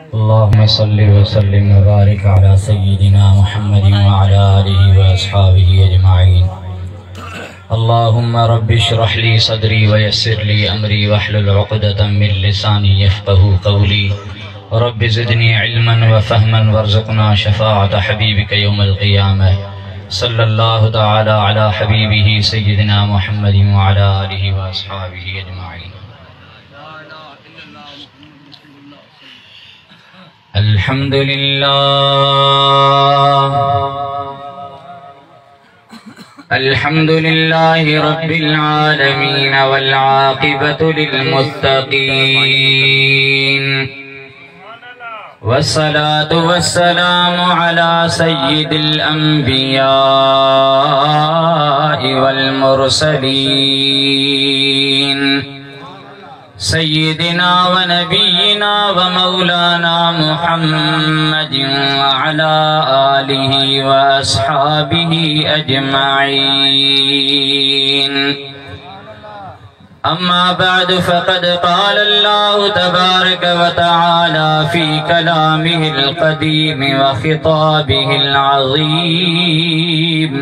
अल्लाहुम्मा सल्लि व सल्लिम व बारिक अला सय्यिदिना मुहम्मदिन व अला आलिहि व अस्हाबिहि अजमाइन। अल्लाहुम्मा रब्बि इश्रह ली सदरी व यस्सिर ली अमरी वहलुल उक़दतम मिन लिसानी यफ़क़हू क़ौली। रब्बि ज़िदनी इल्मन व फ़हमन वरज़ुक़ना शफ़ाअत हबीबिक यौमल क़ियामह। सल्लल्लाहु तआला अला हबीबिही सय्यिदिना मुहम्मदिन व अला आलिहि व अस्हाबिहि अजमाइन। अल्हम्दुलिल्लाहि रब्बिल आलमीन वल आक़िबतु लिल मुत्तक़ीन वस्सलातु वस्सलामु अला सय्यिदिल अंबिया'i वल मुरसलीन सय्यिदिना व नबिय्यिना व मौलाना मुहम्मदिन व अला आलिहि व अस्हाबिहि अजमाइन। अम्मा बाद फ़क़द क़ाल अल्लाहु तबारक व तआला फ़ी कलामिहिल क़दीम व ख़िताबिहिल अज़ीम।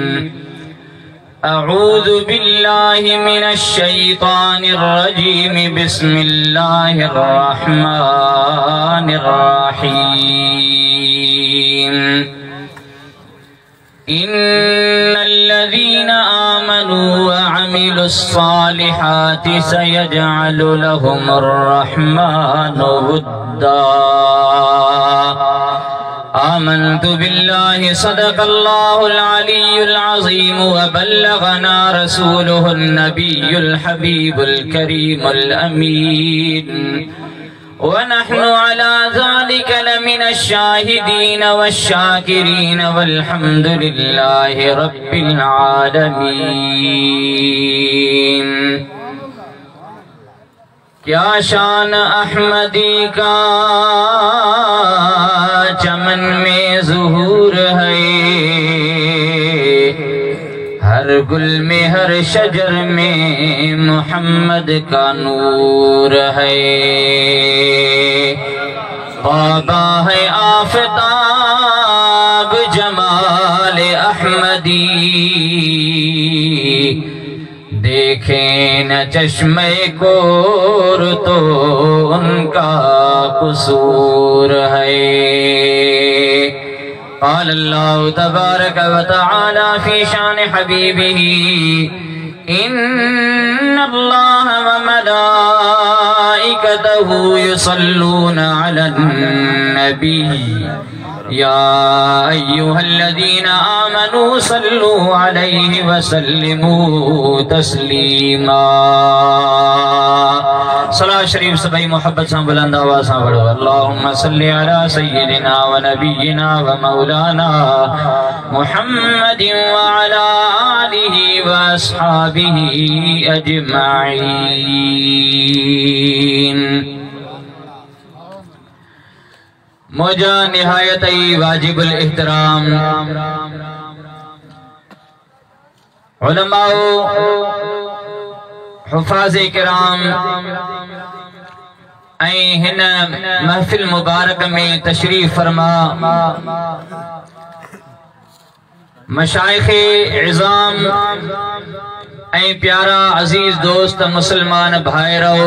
अऊज़ु बिल्लाहि मिनश शैतानिर रजीम। बिस्मिल्लाहिर रहमानिर रहीम। इन्नल्लज़ीना आमनू व अमिलुस्सालिहाति सयजअलु लहुमुर रहमानु वुद्दा। आमन्तु बिल्लाहि सदक़ल्लाहुल अलियुल अज़ीम व बल्लगना रसूलुहुन नबियुल हबीबुल करीमुल अमीन व नहनु अला ज़ालिक लमिनश शाहिदीन वश्शाकिरीन वल्हम्दुलिल्लाहि रब्बिल आलमीन। क्या शान अहमदी का चमन में ज़ुहूर है, हर गुल में हर शजर में मोहम्मद का नूर है। क़ाबा है आफ़ताब जमाल अहमदी, देखें न चश्मे कोर तो उनका कसूर है। क़ाल अल्लाहु तबारक व तआला फ़ी शान हबीबिही इन्नल्लाह व मलाइकतहु युसल्लूना अलन नबी या अय्युहल्लज़ीना आमनू सल्लू अलैहि व सल्लिमू तस्लीमा। सलात शरीफ सभी मोहब्बत से बुलंद आवाज़ से पढ़ो। अल्लाहुम्मा सल्लि अला सय्यिदिना व नबिय्यिना व मौलाना मुहम्मदिन व अला आलिहि व अस्हाबिहि अजमाइन। मौजा निहायत वाजिबुल एहतराम उलमाओ हुफ़ाज़े किराम हिन महफिल मुबारक में तशरीफ़ फरमा मशाइख़े इज़ाम प्यारा अजीज दोस्त मुसलमान भाइरो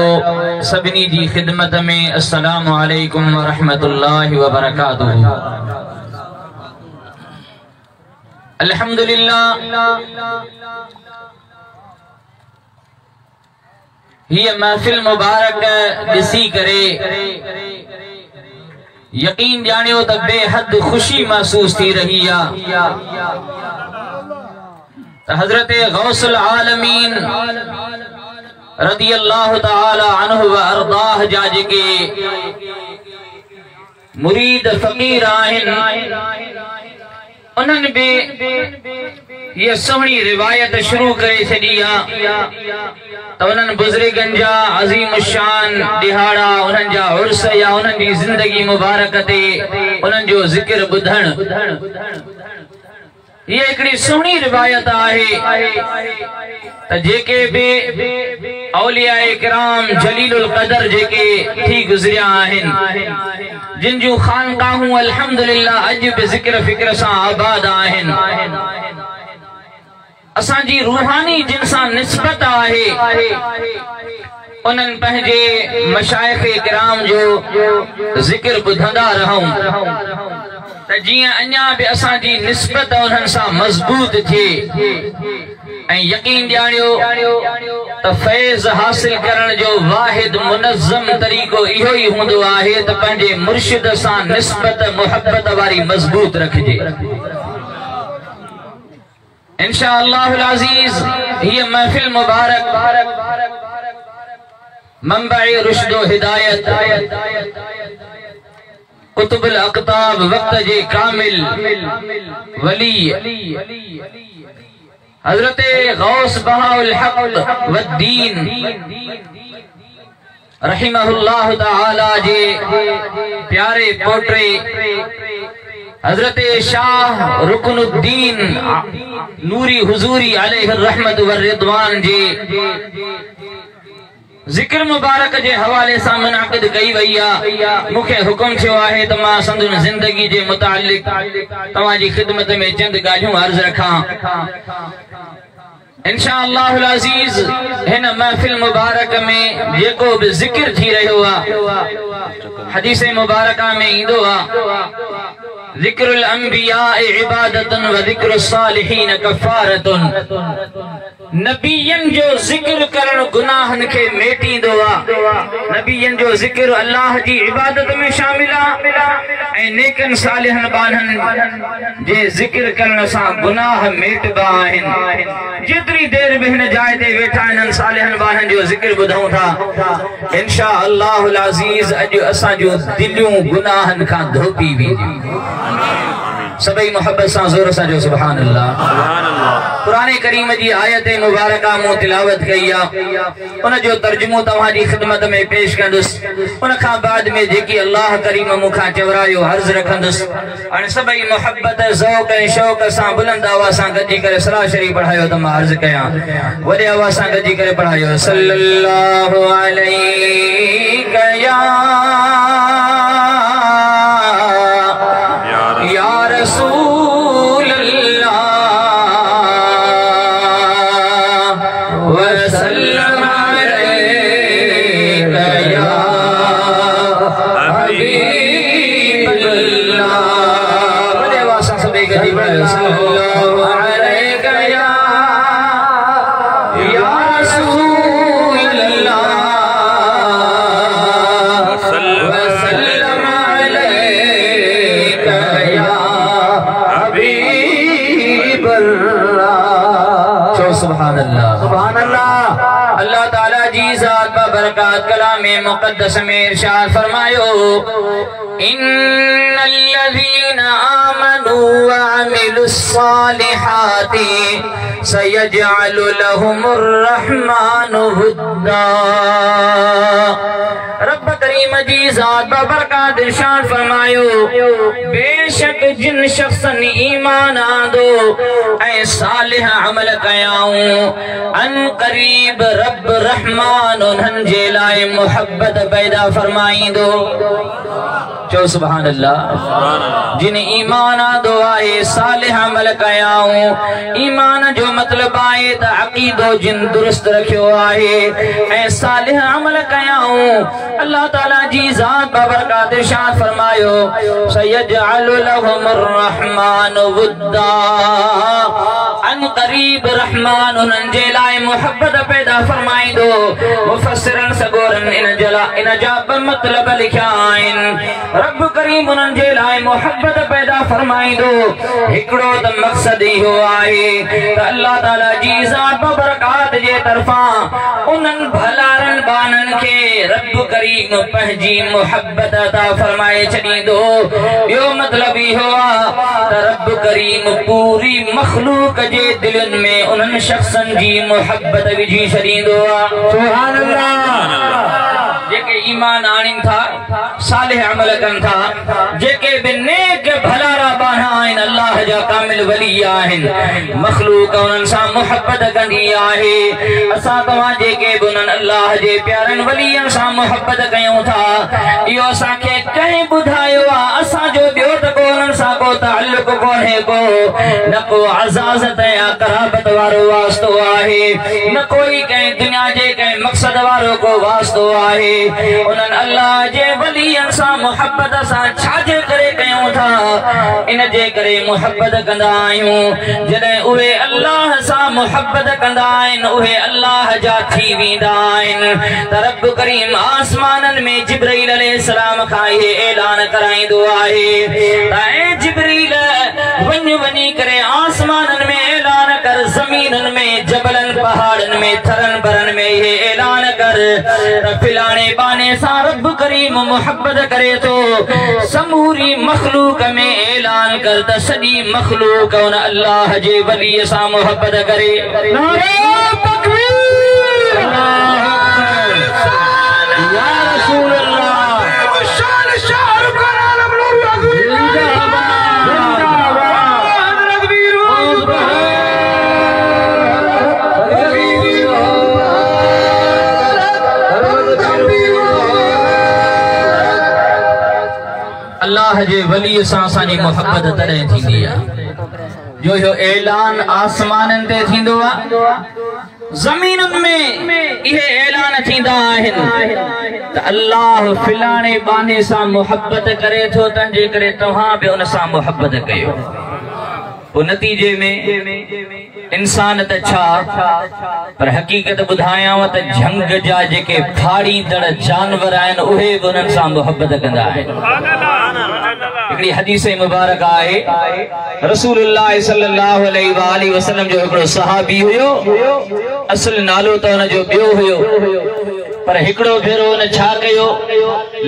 सभिनी जी खिदमत में अस्सलामु अलैकुम व रहमतुल्लाहि व बरकातुहू। अल्हम्दुलिल्लाह ये महफिल मुबारक दिसी करे यकीन जानियो त बेहद खुशी महसूस थी रही है। हज़रत गौसुल आलमीन रज़ियल्लाहु तआला अन्हु व अरदाह जा जेके मुरीद फ़क़ीर आहिन उन्हनि भी ये सोहनी रिवायत शुरू करे छॾी आहे त उन्हनि बुज़ुर्गनि जा अज़ीम शान दिहाड़ा उन्हनि जा उर्स या उन्हनि जी ज़िंदगी मुबारक ते उन्हनि जो ज़िक्र ॿुधण ये हिकिड़ी सोहनी रिवायत आहे। जेके भी औलियाए किराम जलीलुल क़दर जेके थी गुज़रिया आहिनि, जिन जूं ख़ानक़ाहूं अल्हम्दुलिल्लाह अॼु बि ज़िक्र फ़िक्र सां आबाद आहिनि, असांजी रूहानी जिन सां निस्बत आहे, उन्हनि पंहिंजे मशाइख़ किराम जो ज़िक्र ॿुधंदा रहूं त जीअं अञा बि असांजी निस्बत उन्हनि सां मज़बूत थिए ऐं यकीन ॾियारियो त फैज़ हासिल करण जो वाहिद मुनज़्ज़म तरीक़ो इहो ई हूंदो आहे त पंहिंजे मुर्शिद सां निस्बत मुहब्बत वारी मज़बूत रखिजे। इंशाअल्लाहुल अज़ीज़ हीअ महफ़िल मुबारक मंबअ रुश्द हिदायत कुतुबुल अक़ताब वक्त जे कामिल वली हज़रत गौस बहाउल हक़ वद्दीन रहिमहुल्लाह तआला जे प्यारे पोटे हज़रत शाह रुकनुद्दीन नूरी हुजूरी अलैहि रहमत व रिदवान जे ज़िक्र मुबारक जे हवाले सां मुनाक़िद कई वई आहे। मूंखे हुकुम थियो आहे त मां संदुन ज़िंदगी जे मुतालिक तव्हांजी ख़िदमत में चंद ॻाल्हियूं अर्ज़ रखां। इंशाअल्लाहुल अज़ीज़ हिन महफ़िल मुबारक में जेको भी ज़िक्र थी रहियो आहे, हदीस मुबारका में ईंदो आहे ज़िक्रुल अंबिया इबादतुन व ज़िक्रुस सालिहीन कफ़ारतुन। नबियन जो ज़िक्र करण गुनाहन के मेटींदो आहे। नबियन जो ज़िक्र अल्लाह जी इबादत में शामिल आहे ऐं नेकन सालिहन बानन जे ज़िक्र करण सां गुनाह मेटबा आहिनि। जेतरी देर भी हिन जाइ ते वेठा आहिनि सालिहन बानन जो ज़िक्र ॿुधूं था, इंशाअल्लाहुल अज़ीज़ अॼु असां जो दिलियूं गुनाहन खां धोपी वेंदियूं। सभई मोहब्बत सां ज़ोर सां जो सुभान अल्लाह। कुरान करीम जी आयत मुबारका मूं तिलावत कई आहे, उन जो तर्जुमो तव्हांजी ख़िदमत में पेश कंदुसि। उन खां बाद में जेकी अल्लाह करीम मूंखां चवरायो अर्ज़ रखंदुसि। हाणे सभई मोहब्बत ज़ौक़ ऐं शौक़ सां बुलंद आवाज़ सां गॾिजी करे सलाह शरीफ़ पढ़ायो त मां अर्ज़ कयां। वॾे आवाज़ सां गॾिजी करे पढ़ायो सल्लल्लाहु अलैहि या रसूल अल्लाह वसल्लम अलैका या हबीब अल्लाह। बड़े आवाज़ सां सभई गॾिजी पढ़ो सल्लल्लाहु अलैका या रसूल अल्लाह वसल्लम अलैका या सुभान अल्लाह। अल्लाह ताला जी ज़ात बरकत कलाम मुक़द्दस में इरशाद फरमायो इन्नल्लज़ीना आमनू व अमिलुस सालिहाति सयजअलु लहुमुर रहमानु वुद्दा। रब करीम जी ज़ात बरकत इरशाद फरमायो बेशक जिन शख्सन ईमान आंदो ऐं सालिह अमल कयाऊं अन करीब रब रहमान उन्हनि जे लाइ मोहब्बत पैदा फरमाईंदो। चो सुभान अल्लाह। जिन ईमान आंदो आहे सालिह अमल कयाऊं, ईमान जो मतलब आहे त अक़ीदो जिन दुरुस्त रखियो आहे ऐं सालिह अमल कयाऊं। अल्लाह ताला जी ज़ात बरकत इरशाद फरमायो सयजअलु लहुमुर रहमानु वुद्दा। अन करीब रहमान उन्हनि जे लाइ मोहब्बत पैदा फरमाईंदो। मुफस्सिरन सगोरन इन जा ब मतलब लिखिया आहिनि। रब करीम उन्हनि जे लाइ मोहब्बत पैदा फरमाईंदो। हिकिड़ो त मक़सद इहो आहे त अल्लाह ताला जी ज़ात बरकत जे तरफ़ां उन्हनि भलारन बानन खे रब करीम पंहिंजी मोहब्बत अता फरमाए छॾींदो। ॿियो मतलब इहो आहे त रब करीम पूरी मखलूक जे दिलनि में उन्हनि शख्सन जी मोहब्बत विझी छॾींदो आहे। सुभान अल्लाह। जेके ईमान आणीन था सालिह अमल कन था जेके बि नेक भलारा बाणा आहिन अल्लाह जा कामिल वली आहिन मखलूक उन्हनि सां मुहब्बत कंदी आहे असां तव्हां जेके बि उन्हनि अल्लाह जे प्यारनि वलीअनि सां मुहब्बत कयूं था इहो असांखे कंहिं ॿुधायो आहे असांजो ॿियो त को उन्हनि सां को ताल्लुक़ कोन्हे को न को अज़ाज़त या कराबत वारो वास्तो आहे न कोई कंहिं दुनिया जे कंहिं मक़सद वारो को वास्तो आहे उन्हनि अल्लाह जे वलीअनि सां मुहब्बत सां छाजे करे कयूं था इन जे करे मुहब्बत कंदा आहियूं जॾहिं उहे अल्लाह सां मुहब्बत कंदा आहिनि उहे अल्लाह जा थी वेंदा आहिनि त रब करीम आसमाननि में जिब्रील अलैहिस्सलाम खां इहे ऐलान कराईंदो आहे त ऐं जिब्रील वञी करे आसमाननि में ऐलान कर ज़मीननि में जबलनि पहाड़नि में थरनि बरनि में इहे ऐलान कर त फिलाणे बाने सां रब करीम मुहब्बत करे थो समूरी मखलूक में ऐलान कर त सॼी मखलूक उन अल्लाह जे वलीअ सां मुहब्बत करे नारे तकबीर अल्लाह या रसूल अल्लाह शान शाहरुख खान आलम नूर अल्लाह जे वली सां असांजी मुहब्बत तॾहिं थींदी आहे जो इहो ऐलान आसमाननि ते थींदो आहे ज़मीनुनि में इहे ऐलान थींदा आहिनि त अल्लाह फिलाणे बाने सां मुहब्बत करे थो तंहिंजे करे तव्हां बि उन सां मुहब्बत कयो पोइ नतीजे में इंसान त छा पर हक़ीक़त ॿुधायांव त झंग जा जेके फाड़ींदड़ जानवर आहिनि उहे बि उन्हनि सां मुहब्बत कंदा आहिनि हिकिड़ी हदीस मुबारक आहे रसूलुल्लाह सल्लल्लाहु अलैहि वसल्लम जो हिकिड़ो सहाबी हुयो असुल नालो त हुनजो ॿियो हुयो पर हिकिड़ो भेरो हुन छा कयो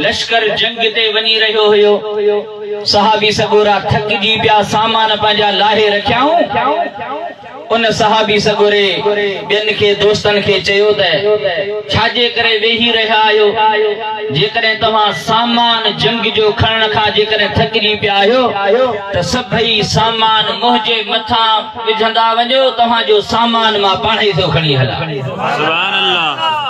लश्कर जंग ते वञी रहियो हुयो सहाबी सगोरा थकिजी पिया सामान पंहिंजा लाहे रखियाऊं उन सहाबी सगोरे ॿियनि खे दोस्तनि खे चयो त छाजे करे वेही रहिया आहियो जेकॾहिं तव्हां सामान जंग जो खणण खां जेकॾहिं थकिजी पिया आहियो त सभई सामान मुंहिंजे मथां विझंदा वञो तव्हांजो सामान मां पाण ई थो खणी हलां सुभान अल्लाह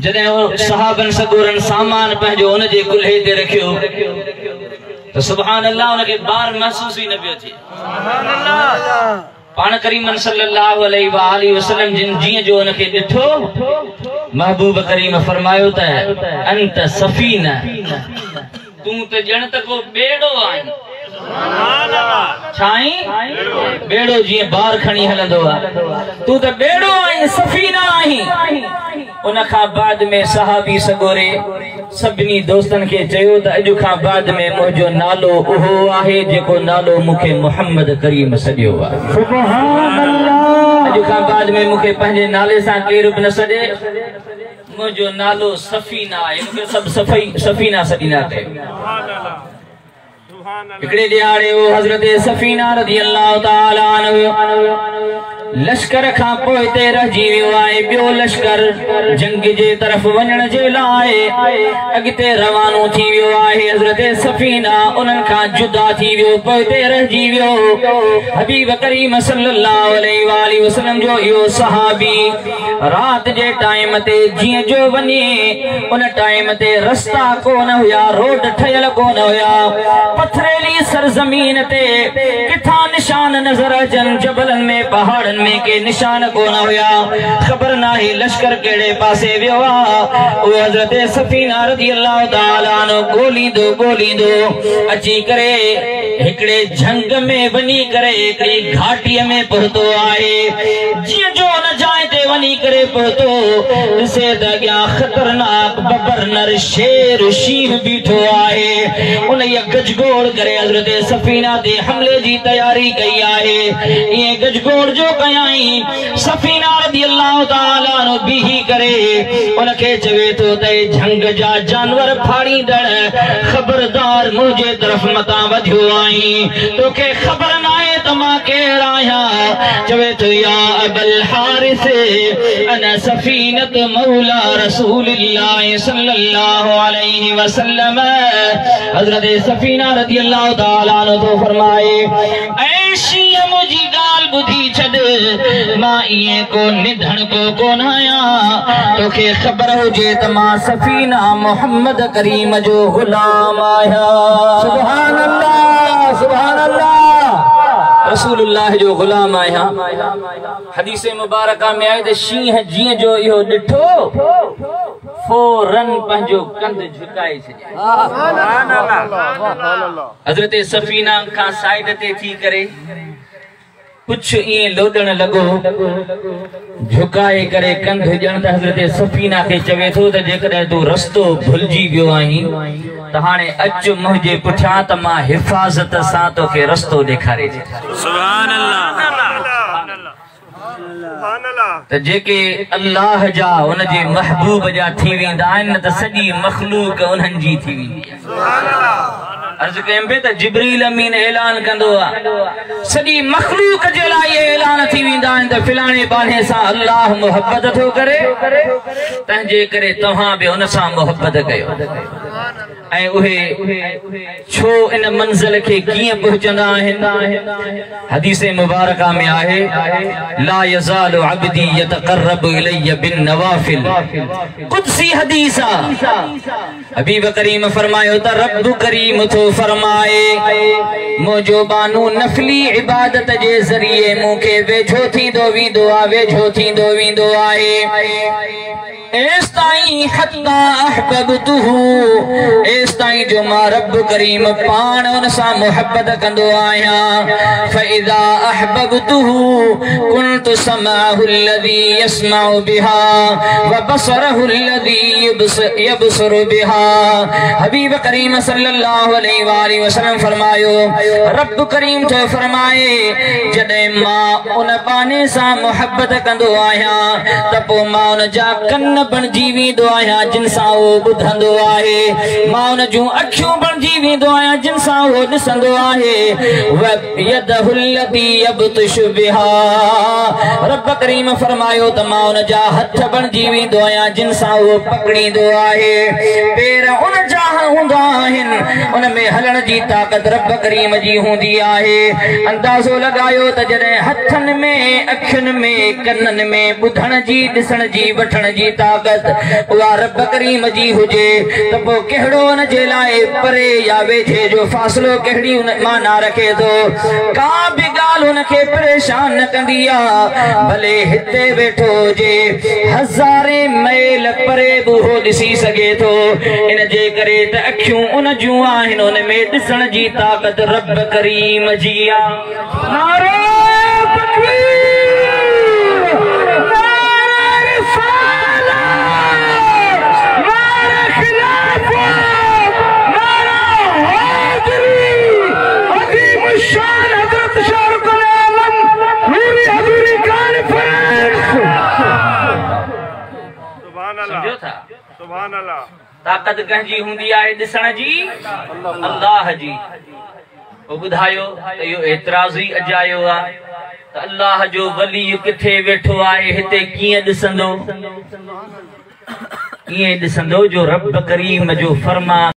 जॾहिं सहाबन सगोरन सामान पंहिंजो हुन जे कुल्हे ते रखियो त सुभान अल्लाह उनखे बार महसूस ई न पियो थिए सुभान अल्लाह पाण करीम सल्लल्लाहु अलैहि वसल्लम जिन जीअं जो उनखे ॾिठो महबूब करीम फरमायो त अंत सफीना तूं त ॼण त को ॿेड़ो आहीं छाई बेड़ो जीअं बार खणी हलंदो आहे तू त बेड़ो आहीं सफीना आहीं उन खां बाद में सहाबी सगोरे सभिनी दोस्तनि खे चयो त अॼु खां बाद में मुंहिंजो नालो उहो आहे जेको नालो मूंखे मोहम्मद करीम सॾियो आहे सुभान अल्लाह अॼु खां बाद में मूंखे पंहिंजे नाले सां केरु बि न सॾे मुंहिंजो नालो सफीना आहे मूंखे सभु सफीना सॾींदा कयो हिकिड़े ॾियारे हज़रत सफीना रज़ी अल्लाह ताला अन्हु लश्कर खां पोइ हिते रहिजी वियो आहे ॿियो लश्कर जंग जे तरफ़ वञण जे लाइ अॻिते रवानो थी वियो आहे हज़रत सफीना उन्हनि खां जुदा थी वियो पोइ हिते रहिजी वियो हबीब करीम सल्लल्लाहु अलैहि वसल्लम जो इहो सहाबी राति जे टाइम ते जीअं जो वञे उन टाइम ते रस्ता कोन हुया रोड ठहियल कोन हुया पथरेली सरज़मीन ते किथां निशान नज़र अचनि जबलनि में पहाड़नि में के निशान कोन हुया ख़बर नाहे लश्कर केड़े पासे वियो आहे उहो हज़रत सफीना रज़ी अल्लाह ताला अन्हु ॻोल्हींदो अची करे हिकिड़े झंग में वञी करे हिकिड़ी घाटीअ में पहुतो आहे जीअं जो हुन जाइ ते वञी करे पहुतो ॾिसे त अॻियां ख़तरनाक बबर नर शेर शींहं बीठो आहे उन गजगोड़ करे हज़रत सफीना ते हमले जी तयारी कई आहे इएं गजगोड़ जो कयाई सफीना रज़ी अल्लाह ताला अन्हु बीही करे उनखे चवे थो त झंग जा जानवर फाड़ींदड़ ख़बरदार मुंहिंजे तरफ़ मतां वधियो आई तोखे ख़बर न आहे त तमा केर आया चवे तो या अबल हारिस अना सफीनत मौला रसूलुल्लाह सल्लल्लाहु अलैहि वसल्लम। हजरत सफीना रदियल्लाहु ताला अन्हु तो फरमाए ऐशी मुझी गाल बुधी छड़ मां इए को निधन को कोन आया तोखे खबर हुजे त मां सफीना मोहम्मद करीम जो गुलाम आया। सुभान अल्लाह सुभान अल्लाह। रसूलुल्लाह जो गुलाम आया। हदीस मुबारका में आए त शींह जीअं जो इहो ॾिठो फौरन पंहिंजो कंध झुकाए छॾिया। हज़रत सफीना खां साइड ते थी करे कुछ इए लोडण लगो झुकाए करे कंध ॼण त हज़रत सफीना के चवे थो त जेकॾहिं तू रस्तो भुलजी वियो आहीं त हाणे अच मुंहिंजे पुठियां त मां हिफ़ाज़त सां तोखे रस्तो ॾेखारे ॾियां। सुभान अल्लाह। त जेके अल्लाह जा उन जे महबूब जा थी वेंदा आहिनि त सॼी मखलूक उन्हनि जी थी वेंदी आहे। सुभान अल्लाह। अर्ज कयम पे त जिब्रील अमीन ऐलान कंदो आहे सॼी मखलूक जे लाइ ऐलान थी वेंदा आहिनि त फिलाणे बाने सां अल्लाह मोहब्बत थो करे तंहिंजे करे तव्हां बि उन सां मोहब्बत कयो। ऐं उहे छो इन मंज़िल के कीअं पहुचंदा आहिनि। हदीस मुबारका में आहे ला यज़ालु अब्दी यतक़र्रबु इलैया बिन नवाफिल। कुदसी हदीस हबीब करीम फरमायो त रब करीम तो फरमाए मुझो बानू नफली इबादत जे ज़रिए मूंखे वेझो थींदो वेंदो आहे वेझो थींदो वेंदो आहे एस्ताई हत्ता अहबबतुहु एस्ताई जो मां रब करीम पान उन सां मोहब्बत कंदो आहियां। फइज़ा अहबबतुहु कुन्तु समाहु الذي يسمع بها وبصره الذي يبصر بها। हबीब करीम सल्लल्लाहु अलैहि वसल्लम फरमायो रब करीम तो फरमाए जॾहिं मां उन बाने सां मोहब्बत कंदो आहियां त पोइ मां उन जा कन बणजी वेंदो आहियां जिन सां उहो ॿुधंदो आहे। मां उन जूं अखियूं बणजी वेंदो आहियां जिन सां उहो ॾिसंदो आहे। यदहु लती यबतशु बिहा रब करीम फरमायो त मां उन जा हथ बणजी वेंदो आहियां जिन सां उहो पकड़ींदो आहे। पेर उन जा हूंदा आहिनि उन में हलण जी ताक़त रब करीम जी हूंदी आहे। अंदाज़ो लॻायो त जॾहिं हथनि में अखियुनि में कननि में ॿुधण जी ॾिसण जी वठण जी ताक़त उहा रब करीम जी हुजे त पोइ कहिड़ो उन जे लाइ परे या वेझे जो फ़ासिलो कहिड़ी माना रखे थो। का बि ॻाल्हि उनखे परेशान न कंदी आहे भले हिते वेठो हुजे हज़ारे मैल परे बि उहो ॾिसी सघे थो। इन जे करे त अखियूं उन जूं आहिनि उन में ॾिसण जी ताक़त रब करीम जी आहे। नारे तकबीर ताकत कंहिंजी हूंदी आहे ॾिसण जी अल्लाह जी। ॿुधायो त इहो एतिराज़ी अजायो आहे त अल्लाह जो वली किथे वेठो आहे हिते कीअं ॾिसंदो कीअं ॾिसंदो जो रब करीम जो फरमान